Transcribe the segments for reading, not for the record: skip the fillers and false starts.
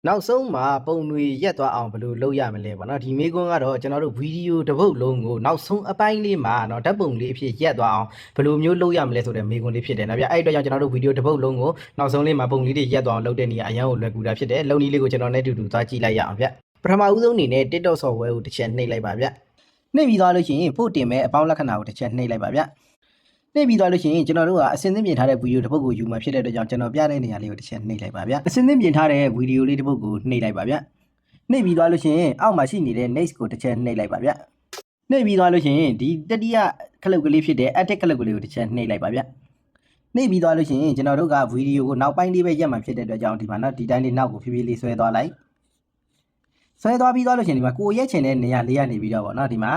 နောက်ဆုံးမှာပုံတွေရက်သွားအောင်ဘယ်လိုလုပ်ရမလဲပေါ့နော်ဒီမေးခွန်းကတော့ကျွန်တော်တို့ဗီဒီယိုတစ်ပုဒ်လုံးကိုနောက်ဆုံးအပိုင်းလေးမှာเนาะဓာတ်ပုံလေးအဖြစ်ရက်သွားအောင်ဘယ်လိုမျိုးလုပ်ရမလဲဆိုတဲ့မေးခွန်းလေးဖြစ်တယ်နော်ဗျအဲ့အတွက်ကြောင့်ကျွန်တော်တို့ဗီဒီယိုတစ်ပုဒ်လုံးကိုနောက်ဆုံးလေးမှာပုံလေးတွေရက်သွားအောင်လုပ်တဲ့နေရာအရန်ကိုလွယ်ကူတာဖြစ်တယ်လုံနည်းလေးကိုကျွန်တော်နဲ့အတူတူသွားကြည့်လိုက်ရအောင်ဗျပထမဦးဆုံးအနေနဲ့ TikTok software ကိုတစ်ချက်နှိပ်လိုက်ပါဗျနှိပ်ပြီးသွားလို့ရှိရင်ပို့တင်မဲ့အပေါင်းလက္ခဏာကိုတစ်ချက်နှိပ်လိုက်ပါဗျနှိပ်ပြီးသွားလို့ရှိရင်ကျွန်တော်တို့ကအစင်းသင်းပြင်ထားတဲ့ဗီဒီယိုတစ်ပုဒ်ကိုယူမှာဖြစ်တဲ့အတွက်ကြောင့်ကျွန်တော်ပြတဲ့နေရာလေးကိုတစ်ချက်နှိပ်လိုက်ပါဗျအစင်းသင်းပြင်ထားတဲ့ဗီဒီယိုလေးတစ်ပုဒ်ကိုနှိပ်လိုက်ပါဗျနှိပ်ပြီးသွားလို့ရှိရင်အောက်မှာရှိနေတဲ့ next ကိုတစ်ချက်နှိပ်လိုက်ပါဗျနှိပ်ပြီးသွားလို့ရှိရင်ဒီတတိယခလုတ်ကလေးဖြစ်တဲ့ edit ခလုတ်ကလေးကိုတစ်ချက်နှိပ်လိုက်ပါဗျနှိပ်ပြီးသွားလို့ရှိရင်ကျွန်တော်တို့ကဗီဒီယိုကိုနောက်ပိုင်းလေးပဲရက်မှာဖြစ်တဲ့အတွက်ကြောင့်ဒီမှာနော်ဒီတိုင်းလေးနောက်ကိုဖြည်းဖြည်းလေးဆွဲသွားလိုက်ဆွဲသွားပြီးသွားလို့ရှိရင်ဒီမှာကိုရက်ချင်တဲ့နေရာလေးကနေပြီးတော့ဗောနော်ဒီမှာ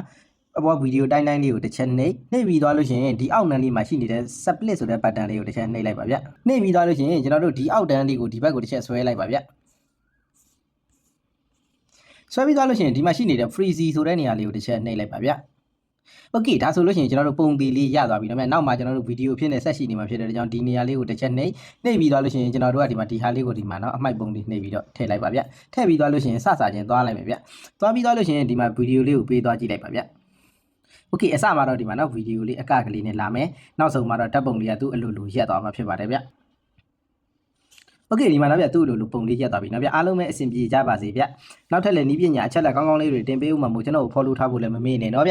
အပေါ်ဗီဒီယိုတိုင်းလေးကိုတစ်ချက်နှိပ်ပြီးသွားလို့ရှိရင်ဒီအောက်နန်းလေးမှာရှိနေတဲ့ split ဆိုတဲ့ button လေးကိုတစ်ချက်နှိပ်လိုက်ပါဗျနှိပ်ပြီးသွားလို့ရှိရင်ကျွန်တော်တို့ဒီအောက်တန်းလေးကိုဒီဘက်ကိုတစ်ချက်ဆွဲလိုက်ပါဗျဆွဲပြီးသွားလို့ရှိရင်ဒီမှာရှိနေတဲ့ freeze ဆိုတဲ့နေရာလေးကိုတစ်ချက်နှိပ်လိုက်ပါဗျ။ Okay ဒါဆိုလို့ရှိရင်ကျွန်တော်တို့ပုံသေးလေးရသွားပြီနော်။နောက်မှာကျွန်တော်တို့ဗီဒီယိုဖြစ်နေဆက်ရှိနေမှာဖြစ်တဲ့ကြောင့်ဒီနေရာလေးကိုတစ်ချက်နှိပ်ပြီးသွားလို့ရှိရင်ကျွန်တော်တို့ကဒီမှာဒီဟာလေးကိုဒီမှာနော်အမှိုက်ပုံလေးနှိပ်ပြီးတော့ထည့်လိုက်ပါဗျ။ထည့်ပြီးသွားလို့ရှိရင်စချင်းသွားလိုက်မယ်ဗျ။သွားပြီးသွားလို့ရှိရင်ဒီမှာဗီဒီယိုလေးကိုပေးသွားကြည့်လိုက်ပါဗျ။ Okay အစမှာတော့ဒီမှာနော်ဗီဒီယိုလေးအကကလေးနဲ့လာမယ်။နောက်ဆုံးမှာတော့ဓာတ်ပုံလေးကသူ့အလိုလိုရက်သွားမှာဖြစ်ပါတယ်ဗျ။ Okay ဒီမှာနော်ဗျသူ့လိုပုံလေးရက်သွားပြီနော်ဗျအားလုံးပဲအဆင်ပြေကြပါစေဗျနောက်ထပ်လည်းနီးပညာအချက်လက်ကောင်းကောင်းလေးတွေတင်ပေးဦးမှာမို့ကျွန်တော်ကို follow ထားဖို့လည်းမမေ့နဲ့နော်ဗျ